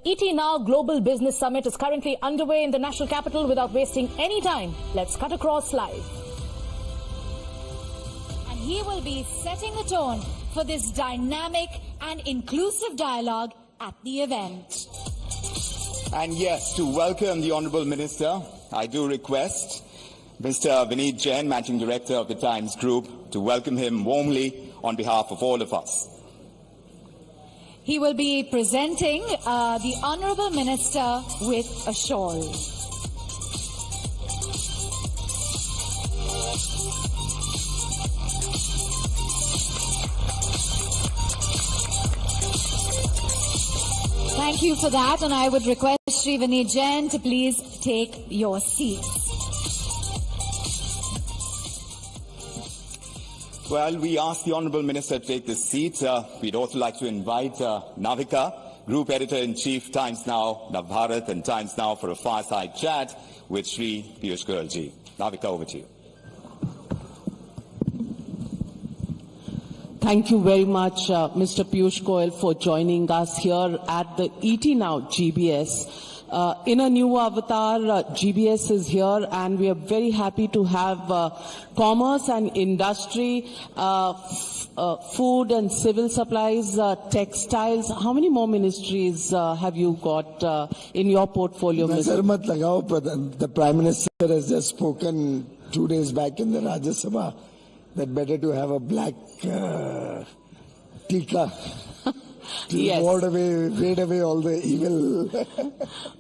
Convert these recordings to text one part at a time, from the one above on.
ET Now Global Business Summit is currently underway in the national capital. Without wasting any time, let's cut across live. And he will be setting the tone for this dynamic and inclusive dialogue at the event. And yes, to welcome the Honourable Minister, I do request Mr. Vineet Jain, Managing Director of the Times Group, to welcome him warmly on behalf of all of us. He will be presenting the Honourable Minister with a shawl. Thank you for that, and I would request Shri Vineet Jain to please take your seats. Well, we asked the Honourable Minister to take this seat. We'd also like to invite Navika, Group Editor-in-Chief, Times Now, Navbharat, and Times Now for a fireside chat with Shri Piyush Goyal ji. Navika, over to you. Thank you very much, Mr. Piyush Goyal, for joining us here at the ET Now GBS. In a new avatar, GBS is here, and we are very happy to have commerce and industry, food and civil supplies, textiles. How many more ministries have you got in your portfolio, Mr. The Prime Minister has just spoken 2 days back in the Rajya Sabha that better to have a black tika to yes. raid away all the evil.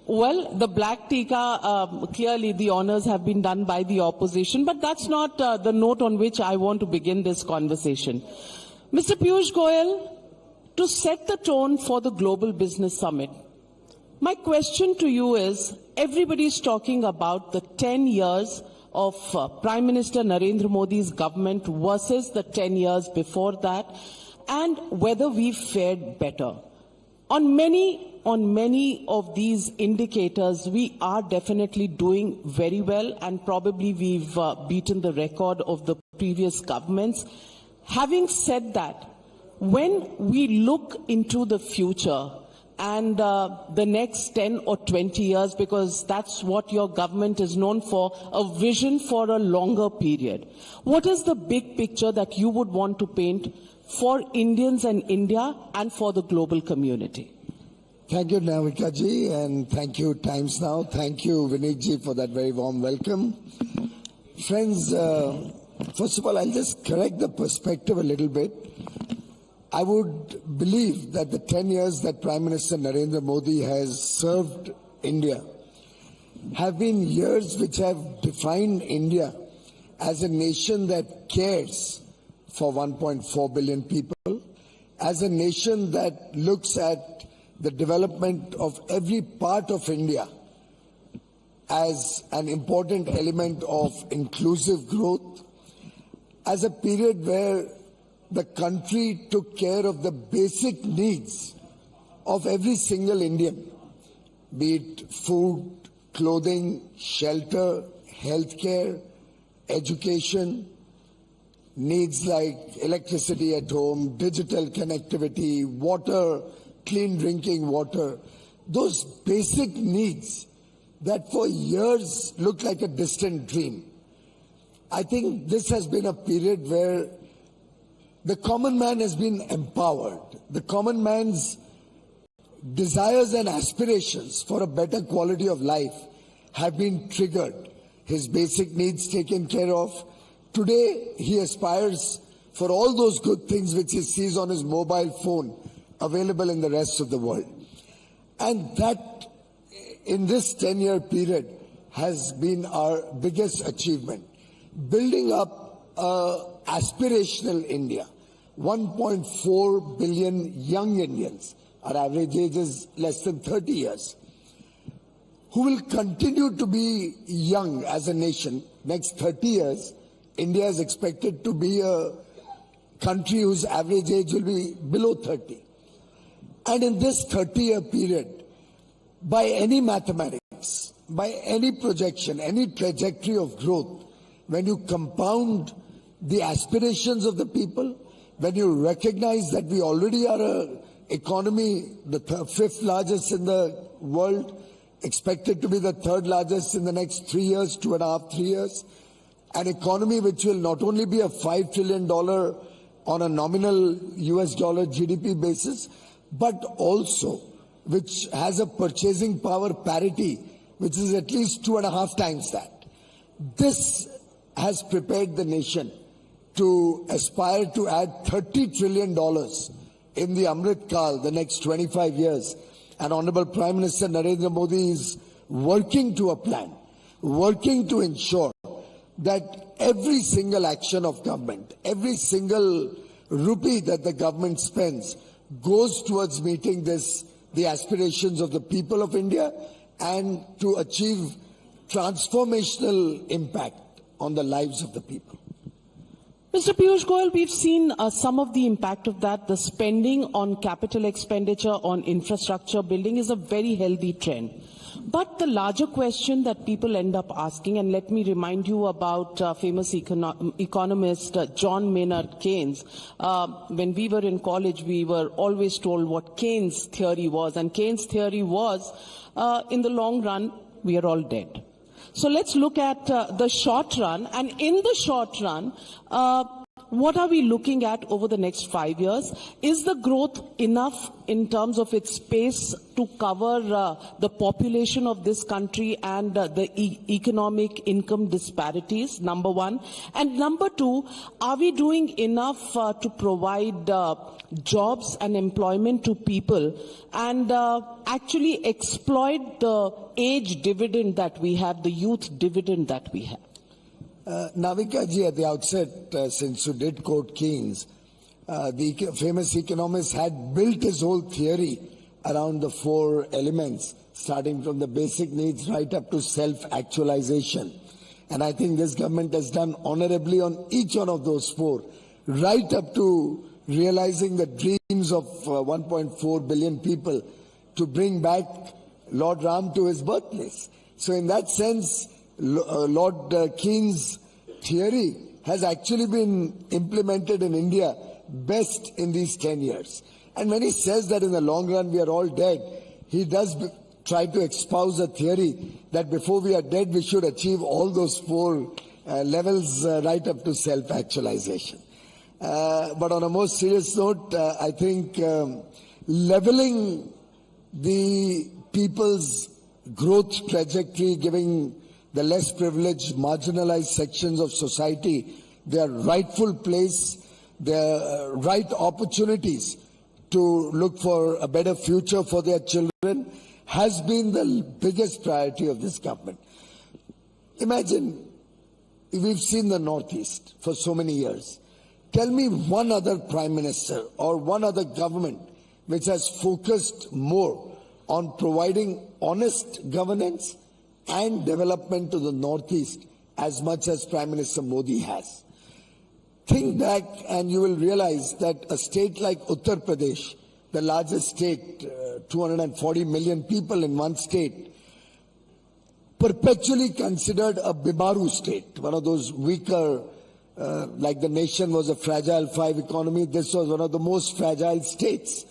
Well, the black tika, clearly the honors have been done by the opposition, but that's not the note on which I want to begin this conversation. Mr. Piyush Goyal, to set the tone for the Global Business Summit, my question to you is, everybody's talking about the 10 years of Prime Minister Narendra Modi's government versus the 10 years before that, and whether we've fared better. On many of these indicators, we are definitely doing very well, and probably we've beaten the record of the previous governments. Having said that, when we look into the future and the next 10 or 20 years, because that's what your government is known for, a vision for a longer period, what is the big picture that you would want to paint for Indians and India and for the global community? Thank you, Navika ji, and thank you, Times Now. Thank you, Vineet ji, for that very warm welcome. Friends, first of all, I'll just correct the perspective a little bit. I would believe that the 10 years that Prime Minister Narendra Modi has served India have been years which have defined India as a nation that cares for 1.4 billion people, as a nation that looks at the development of every part of India as an important element of inclusive growth, as a period where the country took care of the basic needs of every single Indian, be it food, clothing, shelter, healthcare, education, needs like electricity at home, digital connectivity, water, clean drinking water, those basic needs that for years looked like a distant dream. I think this has been a period where the common man has been empowered. The common man's desires and aspirations for a better quality of life have been triggered. His basic needs taken care of. Today, he aspires for all those good things which he sees on his mobile phone available in the rest of the world. And that, in this 10-year period, has been our biggest achievement. Building up an aspirational India. 1.4 billion young Indians, our average age is less than 30 years, who will continue to be young as a nation. Next 30 years, India is expected to be a country whose average age will be below 30. And in this 30-year period, by any mathematics, by any projection, any trajectory of growth, when you compound the aspirations of the people, when you recognize that we already are a economy, the fifth largest in the world, expected to be the third largest in the next 3 years, 2.5, 3 years. An economy which will not only be a $5 trillion on a nominal US dollar GDP basis, but also which has a purchasing power parity, which is at least 2.5 times that. This has prepared the nation to aspire to add $30 trillion in the Amrit Kal, the next 25 years. And Honorable Prime Minister Narendra Modi is working to a plan, working to ensure that every single action of government, every single rupee that the government spends goes towards meeting the aspirations of the people of India and to achieve transformational impact on the lives of the people. Mr. Piyush Goyal, we've seen some of the impact of that. The spending on capital expenditure on infrastructure building is a very healthy trend. But the larger question that people end up asking, and let me remind you about famous economist John Maynard Keynes. When we were in college, we were always told what Keynes' theory was. And Keynes' theory was, in the long run, we are all dead. So let's look at the short run. And in the short run, what are we looking at over the next 5 years? Is the growth enough in terms of its pace to cover the population of this country and the economic income disparities, number one? And number two, are we doing enough to provide jobs and employment to people and actually exploit the age dividend that we have, the youth dividend that we have? Navika ji, at the outset, since you did quote Keynes, the famous economist had built his whole theory around the 4 elements, starting from the basic needs right up to self-actualization. And I think this government has done honorably on each one of those 4, right up to realizing the dreams of 1.4 billion people to bring back Lord Ram to his birthplace. So in that sense, Lord Keynes' theory has actually been implemented in India best in these 10 years. And when he says that in the long run we are all dead, he does try to espouse a theory that before we are dead we should achieve all those 4 levels right up to self-actualization. But on a more serious note, I think leveling the people's growth trajectory, giving the less privileged, marginalized sections of society their rightful place, their right opportunities to look for a better future for their children has been the biggest priority of this government. Imagine, we've seen the Northeast for so many years. Tell me one other Prime Minister or one other government which has focused more on providing honest governance and development to the Northeast as much as Prime Minister Modi has. Think back and you will realize that a state like Uttar Pradesh, the largest state, 240 million people in one state, perpetually considered a Bimaru state, one of those weaker, like the nation was a fragile 5 economy, this was one of the most fragile states.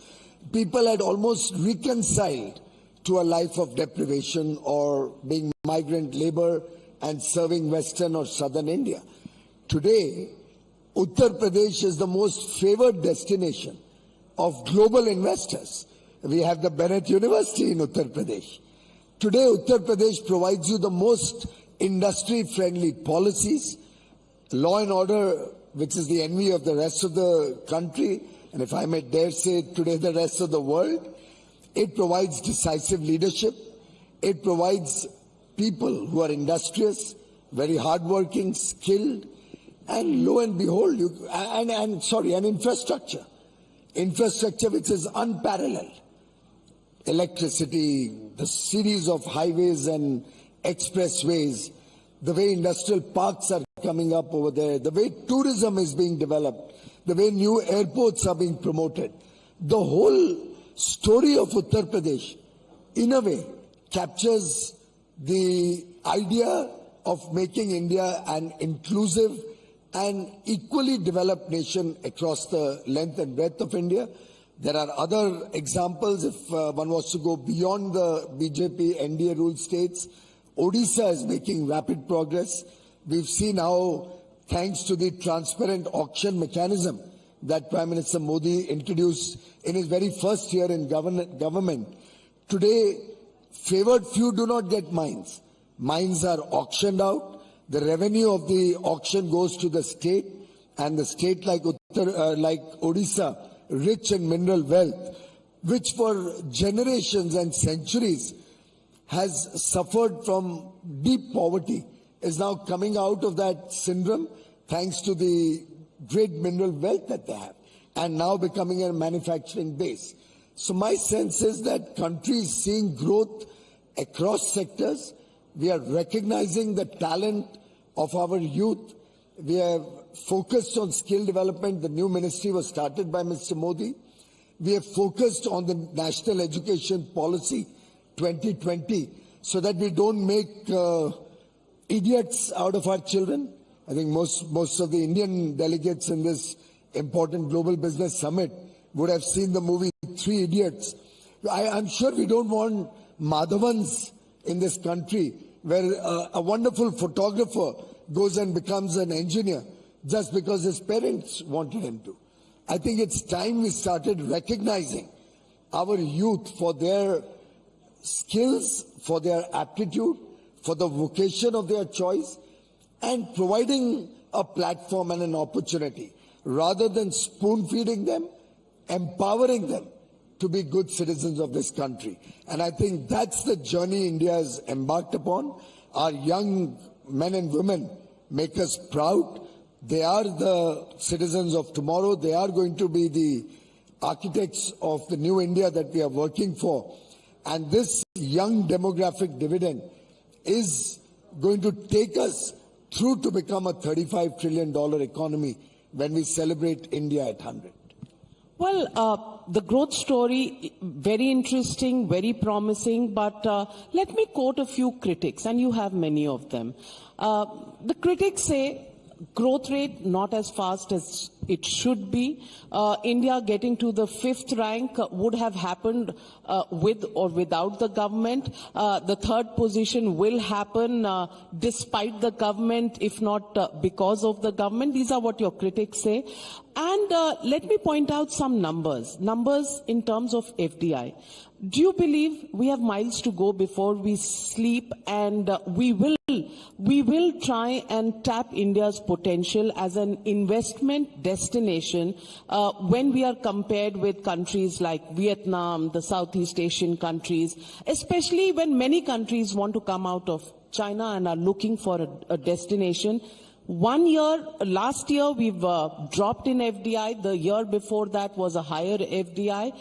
People had almost reconciled to a life of deprivation or being migrant labor and serving Western or Southern India. Today, Uttar Pradesh is the most favored destination of global investors. We have the Bennett University in Uttar Pradesh. Today, Uttar Pradesh provides you the most industry-friendly policies, law and order, which is the envy of the rest of the country, and if I may dare say today the rest of the world. It provides decisive leadership. It provides people who are industrious, very hardworking, skilled, and lo and behold, and infrastructure. Infrastructure which is unparalleled. Electricity, the series of highways and expressways, the way industrial parks are coming up over there, the way tourism is being developed, the way new airports are being promoted. The whole story of Uttar Pradesh, in a way, captures the idea of making India an inclusive and equally developed nation across the length and breadth of India, There are other examples. If one was to go beyond the BJP NDA ruled states, Odisha is making rapid progress. We've seen how, thanks to the transparent auction mechanism that Prime Minister Modi introduced in his very first year in government, today favored few do not get mines. Mines are auctioned out. The revenue of the auction goes to the state, and the state like Odisha, rich in mineral wealth, which for generations and centuries has suffered from deep poverty, is now coming out of that syndrome thanks to the great mineral wealth that they have, and now becoming a manufacturing base. So my sense is that countries seeing growth across sectors, we are recognizing the talent of our youth. We have focused on skill development. The new ministry was started by Mr. Modi. We have focused on the National Education Policy 2020 so that we don't make idiots out of our children. I think most of the Indian delegates in this important global business summit would have seen the movie Three Idiots. I'm sure we don't want Madhavans in this country where a wonderful photographer goes and becomes an engineer just because his parents wanted him to. I think it's time we started recognizing our youth for their skills, for their aptitude, for the vocation of their choice, and providing a platform and an opportunity rather than spoon feeding them, empowering them to be good citizens of this country. And I think that's the journey India has embarked upon. Our young men and women make us proud. They are the citizens of tomorrow. They are going to be the architects of the new India that we are working for. And this young demographic dividend is going to take us through to become a $35 trillion economy when we celebrate India at 100. Well, the growth story, very interesting, very promising, but let me quote a few critics, and you have many of them. The critics say growth rate not as fast as it should be. India getting to the 5th rank would have happened with or without the government. The 3rd position will happen despite the government, if not because of the government. These are what your critics say. And let me point out some numbers in terms of FDI. Do you believe we have miles to go before we sleep, and we will try and tap India's potential as an investment destination when we are compared with countries like Vietnam, the Southeast Asian countries, especially when many countries want to come out of China and are looking for a destination? Last year we've dropped in FDI. The year before that was a higher FDI.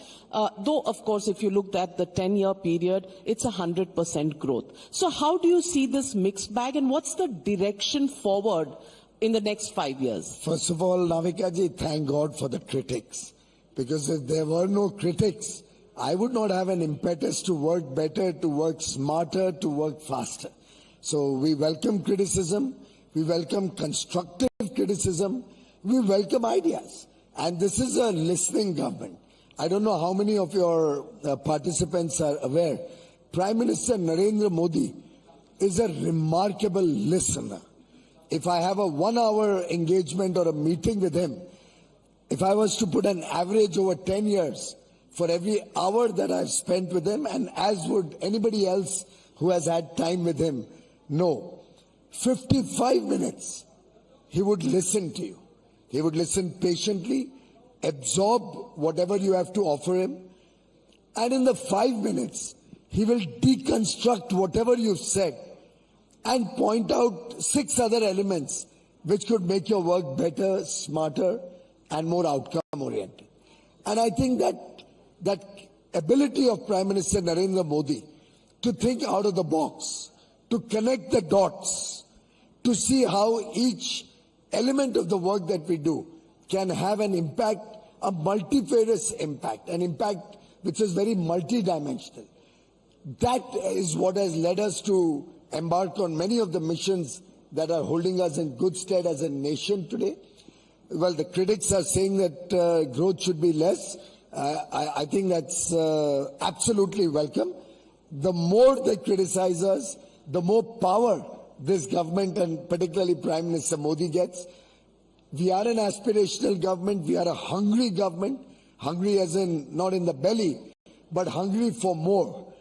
Though, of course, if you looked at the 10-year period, it's 100% growth. So how do you see this mixed bag, and what's the direction forward in the next 5 years? First of all, Navikaji, thank God for the critics. Because if there were no critics, I would not have an impetus to work better, to work smarter, to work faster. So we welcome criticism. We welcome constructive criticism. We welcome ideas. And this is a listening government. I don't know how many of your participants are aware. Prime Minister Narendra Modi is a remarkable listener. If I have a 1-hour engagement or a meeting with him, if I was to put an average over 10 years for every hour that I've spent with him, and as would anybody else who has had time with him, know, 55 minutes, he would listen to you. He would listen patiently, absorb whatever you have to offer him, and in the 5 minutes, he will deconstruct whatever you've said and point out 6 other elements which could make your work better, smarter, and more outcome-oriented. And I think that ability of Prime Minister Narendra Modi to think out of the box, to connect the dots, to see how each element of the work that we do can have an impact, a multifarious impact, an impact which is very multidimensional. That is what has led us to embark on many of the missions that are holding us in good stead as a nation today. Well, the critics are saying that growth should be less. I think that's absolutely welcome. The more they criticize us, the more power this government and particularly Prime Minister Modi gets. We are an aspirational government. We are a hungry government. Hungry as in not in the belly, but hungry for more.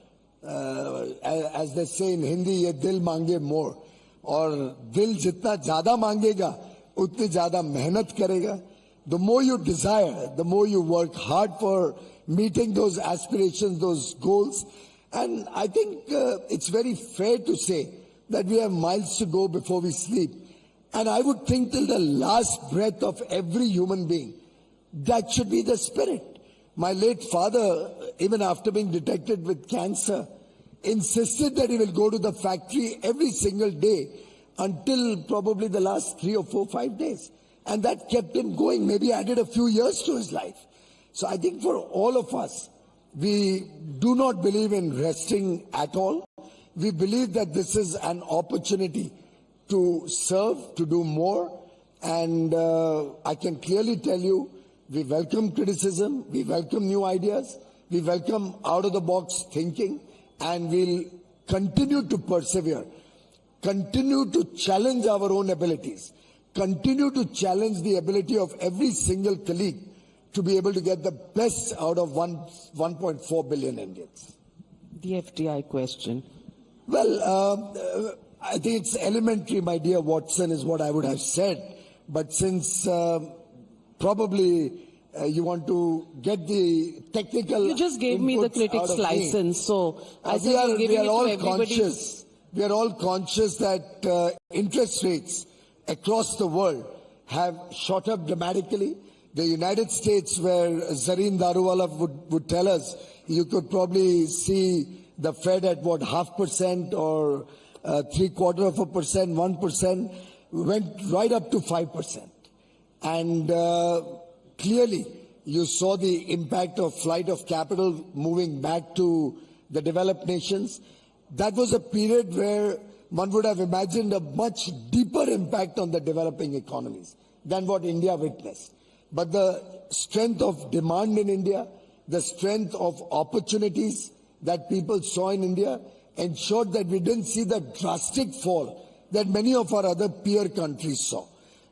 As they say in Hindi, ye dil mange more. और दिल जितना ज्यादा मांगेगा उतनी ज्यादा मेहनत करेगा. The more you desire, the more you work hard for meeting those aspirations, those goals. And I think it's very fair to say that we have miles to go before we sleep. And I would think till the last breath of every human being, that should be the spirit. My late father, even after being detected with cancer, insisted that he will go to the factory every single day until probably the last 3 or 4, 5 days. And that kept him going, maybe added a few years to his life. So I think for all of us, we do not believe in resting at all. We believe that this is an opportunity to serve, to do more. And I can clearly tell you, we welcome criticism, we welcome new ideas, we welcome out-of-the-box thinking, and we'll continue to persevere, continue to challenge our own abilities, continue to challenge the ability of every single colleague to be able to get the best out of 1.4 billion Indians. The FDI question. Well, I think it's elementary, my dear Watson, is what I would have said. But since probably you want to get the technical, you just gave me the critics license, so I think you're giving it to everybody. We are all conscious that interest rates across the world have shot up dramatically. The United States, where Zareen Daruwala would tell us, you could probably see the Fed at what, 0.5% or 0.75%, 1%, went right up to 5%. And clearly, you saw the impact of flight of capital moving back to the developed nations. That was a period where one would have imagined a much deeper impact on the developing economies than what India witnessed. But the strength of demand in India, the strength of opportunities that people saw in India ensured that we didn't see the drastic fall that many of our other peer countries saw.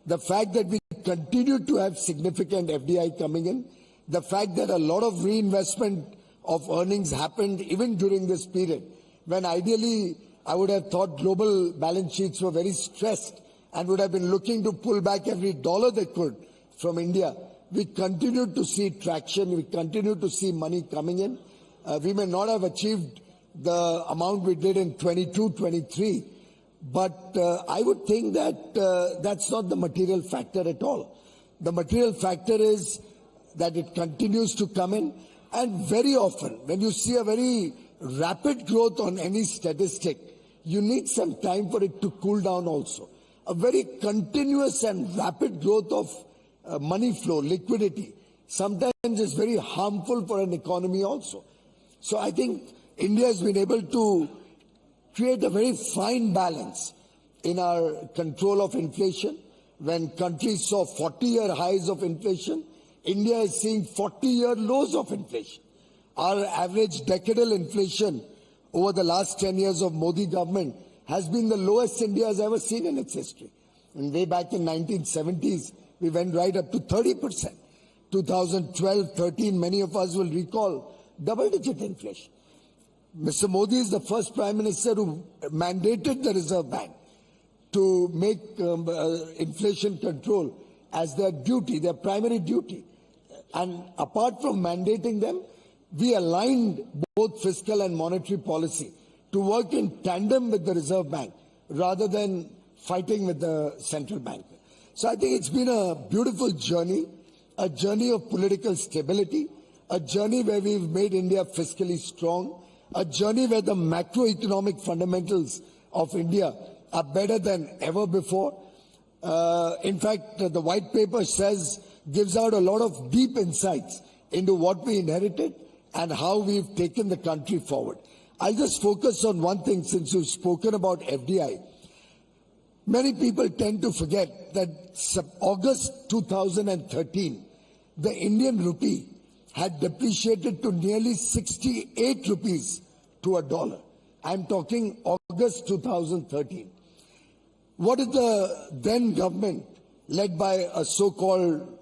The fact that we continued to have significant FDI coming in, the fact that a lot of reinvestment of earnings happened even during this period, when ideally I would have thought global balance sheets were very stressed and would have been looking to pull back every dollar they could from India. We continued to see traction, we continued to see money coming in. We may not have achieved the amount we did in 22-23, but I would think that that's not the material factor at all. The material factor is that it continues to come in, and very often when you see a very rapid growth on any statistic, you need some time for it to cool down also. A very continuous and rapid growth of money flow, liquidity, sometimes is very harmful for an economy also. So I think India has been able to create a very fine balance in our control of inflation. When countries saw 40-year highs of inflation, India is seeing 40-year lows of inflation. Our average decadal inflation over the last 10 years of Modi government has been the lowest India has ever seen in its history. And way back in 1970s, we went right up to 30%. 2012-13, many of us will recall double-digit inflation. Mr. Modi is the first Prime Minister who mandated the Reserve Bank to make inflation control as their duty, their primary duty. And apart from mandating them, we aligned both fiscal and monetary policy to work in tandem with the Reserve Bank rather than fighting with the central bank. So I think it's been a beautiful journey, a journey of political stability, a journey where we've made India fiscally strong, a journey where the macroeconomic fundamentals of India are better than ever before. In fact, the white paper gives out a lot of deep insights into what we inherited and how we've taken the country forward. I'll just focus on one thing since you've spoken about FDI. Many people tend to forget that August 2013, the Indian rupee had depreciated to nearly 68 rupees to a dollar. I'm talking August 2013. What did the then government, led by a so-called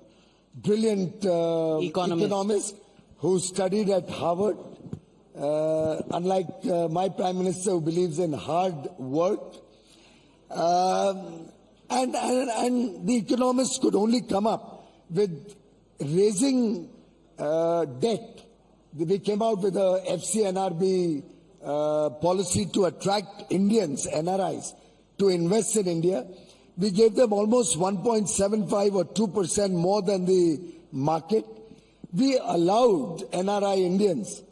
brilliant economist who studied at Harvard, unlike my Prime Minister who believes in hard work, and the economists could only come up with raising debt. They came out with a FCNRB policy to attract Indians, NRIs, to invest in India. We gave them almost 1.75 or 2% more than the market. We allowed NRI Indians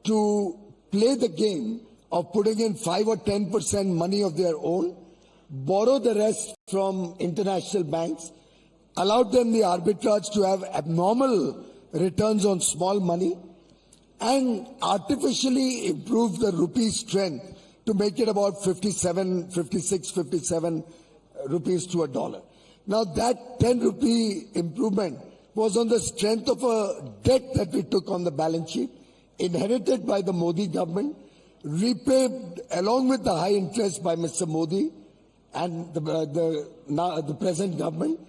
to play the game of putting in 5 or 10% money of their own, borrow the rest from international banks, allowed them the arbitrage to have abnormal returns on small money, and artificially improved the rupee strength to make it about 57 rupees to a dollar. Now that 10 rupee improvement was on the strength of a debt that we took on the balance sheet, inherited by the Modi government, repaid along with the high interest by Mr. Modi and the present government.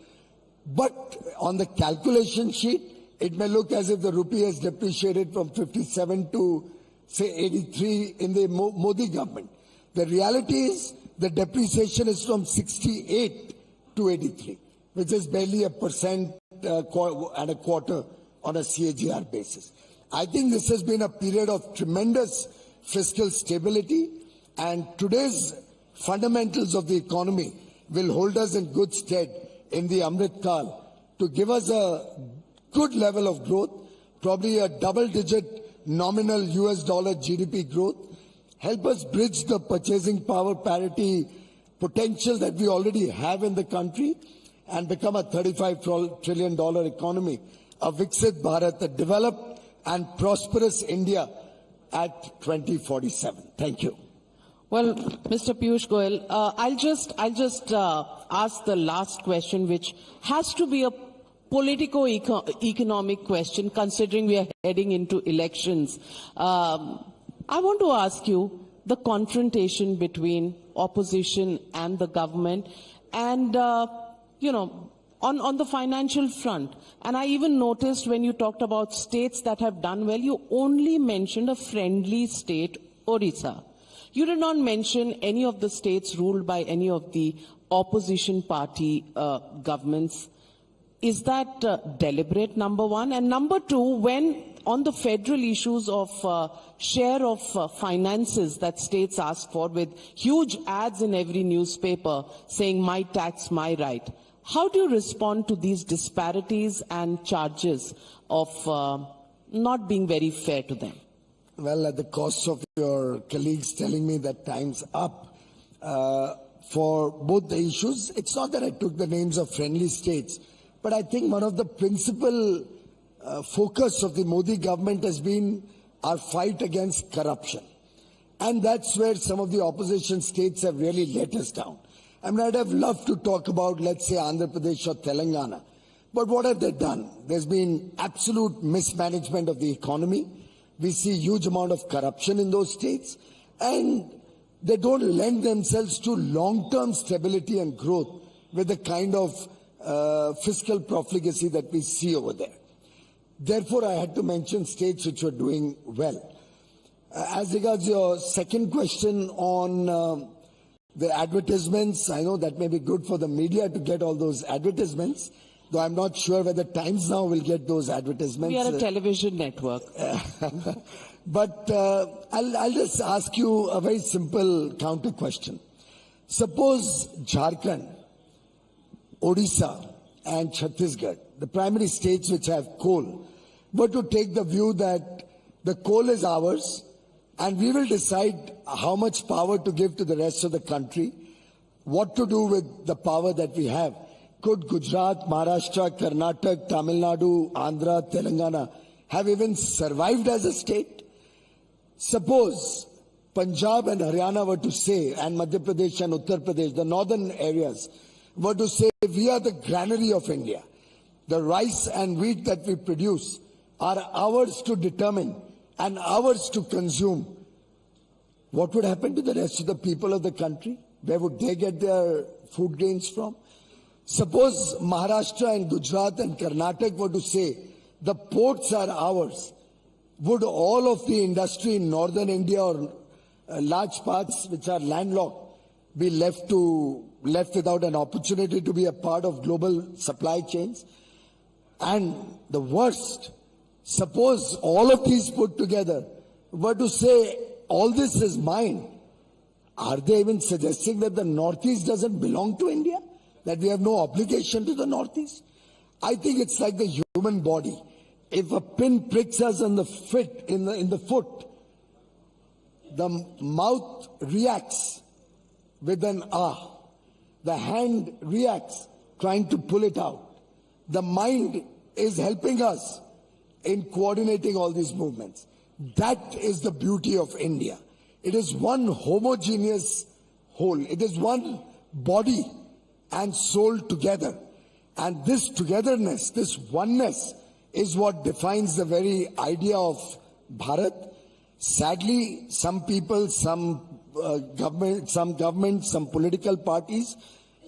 But on the calculation sheet, it may look as if the rupee has depreciated from 57 to, say, 83 in the Modi government. The reality is the depreciation is from 68 to 83, which is barely 1% and a quarter on a CAGR basis. I think this has been a period of tremendous fiscal stability, and today's fundamentals of the economy will hold us in good stead in the Amrit Kal to give us a good level of growth, probably a double-digit nominal US dollar GDP growth, help us bridge the purchasing power parity potential that we already have in the country and become a $35 trillion economy, a Viksit Bharat, a developed and prosperous India at 2047. Thank you. Well, Mr. Piyush Goyal, I'll just ask the last question, which has to be a politico-economic question, considering we are heading into elections. I want to ask you the confrontation between opposition and the government, and on the financial front. And I even noticed when you talked about states that have done well, you only mentioned a friendly state, Odisha. You did not mention any of the states ruled by any of the opposition party governments. Is that deliberate, number one? And number two, when on the federal issues of share of finances that states ask for, with huge ads in every newspaper saying my tax, my right, how do you respond to these disparities and charges of not being very fair to them? Well, at the cost of your colleagues telling me that time's up, for both the issues, it's not that I took the names of friendly states, but I think one of the principal focus of the Modi government has been our fight against corruption. And that's where some of the opposition states have really let us down. I mean, I'd have loved to talk about, let's say, Andhra Pradesh or Telangana. But what have they done? There's been absolute mismanagement of the economy. We see huge amount of corruption in those states. And they don't lend themselves to long-term stability and growth with the kind of fiscal profligacy that we see over there. Therefore, I had to mention states which were doing well. As regards your second question on the advertisements, I know that may be good for the media to get all those advertisements, though I'm not sure whether Times Now will get those advertisements. We are a television network. But I'll just ask you a very simple counter question. Suppose Jharkhand, Odisha and Chhattisgarh, the primary states which have coal, were to take the view that the coal is ours and we will decide how much power to give to the rest of the country, what to do with the power that we have. Could Gujarat, Maharashtra, Karnataka, Tamil Nadu, Andhra, Telangana have even survived as a state? Suppose Punjab and Haryana were to say, and Madhya Pradesh and Uttar Pradesh, the northern areas, were to say, we are the granary of India. The rice and wheat that we produce are ours to determine and ours to consume, what would happen to the rest of the people of the country? Where would they get their food grains from? Suppose Maharashtra and Gujarat and Karnataka were to say, the ports are ours. Would all of the industry in northern India or large parts which are landlocked be left without an opportunity to be a part of global supply chains? And the worst, suppose all of these put together were to say, all this is mine. Are they even suggesting that the Northeast doesn't belong to India? That we have no obligation to the Northeast? I think it's like the human body. If a pin pricks us in the foot, the mouth reacts with an ah. The hand reacts trying to pull it out. The mind is helping us in coordinating all these movements. That is the beauty of India. It is one homogeneous whole. It is one body and soul together. And this togetherness, this oneness, is what defines the very idea of Bharat. Sadly, some people, some governments, some political parties,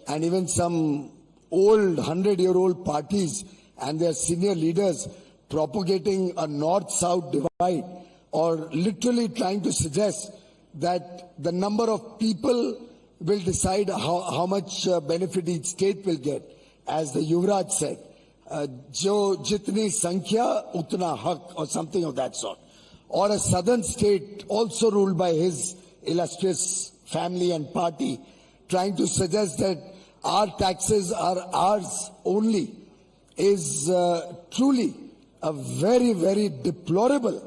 and even some old 100-year-old parties and their senior leaders propagating a north-south divide, or literally trying to suggest that the number of people will decide how much benefit each state will get. As the Yuvraj said, jo jitni sankhya utna haq, or something of that sort. Or a southern state also ruled by his illustrious family and party, trying to suggest that our taxes are ours only, is truly a very, very deplorable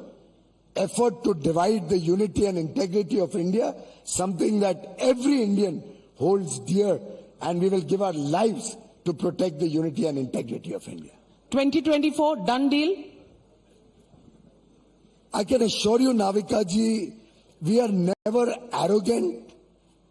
effort to divide the unity and integrity of India, something that every Indian holds dear, and we will give our lives to protect the unity and integrity of India. 2024, done deal? I can assure you, Navika ji, we are never arrogant.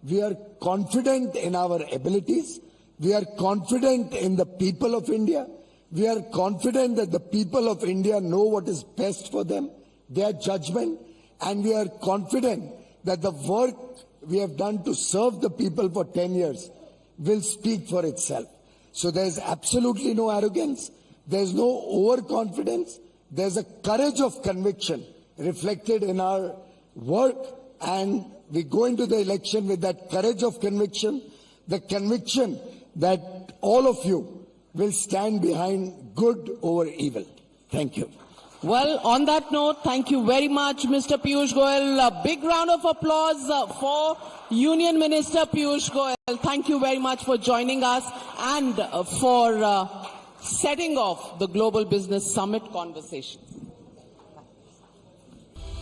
We are confident in our abilities. We are confident in the people of India. We are confident that the people of India know what is best for them, their judgment, and we are confident that the work we have done to serve the people for 10 years will speak for itself. So there's absolutely no arrogance. There's no overconfidence. There's a courage of conviction reflected in our work, and we go into the election with that courage of conviction, the conviction that all of you will stand behind good over evil. Thank you. Well, on that note, thank you very much, Mr. Piyush Goyal. A big round of applause for Union Minister Piyush Goyal. Thank you very much for joining us and for setting off the Global Business Summit conversation.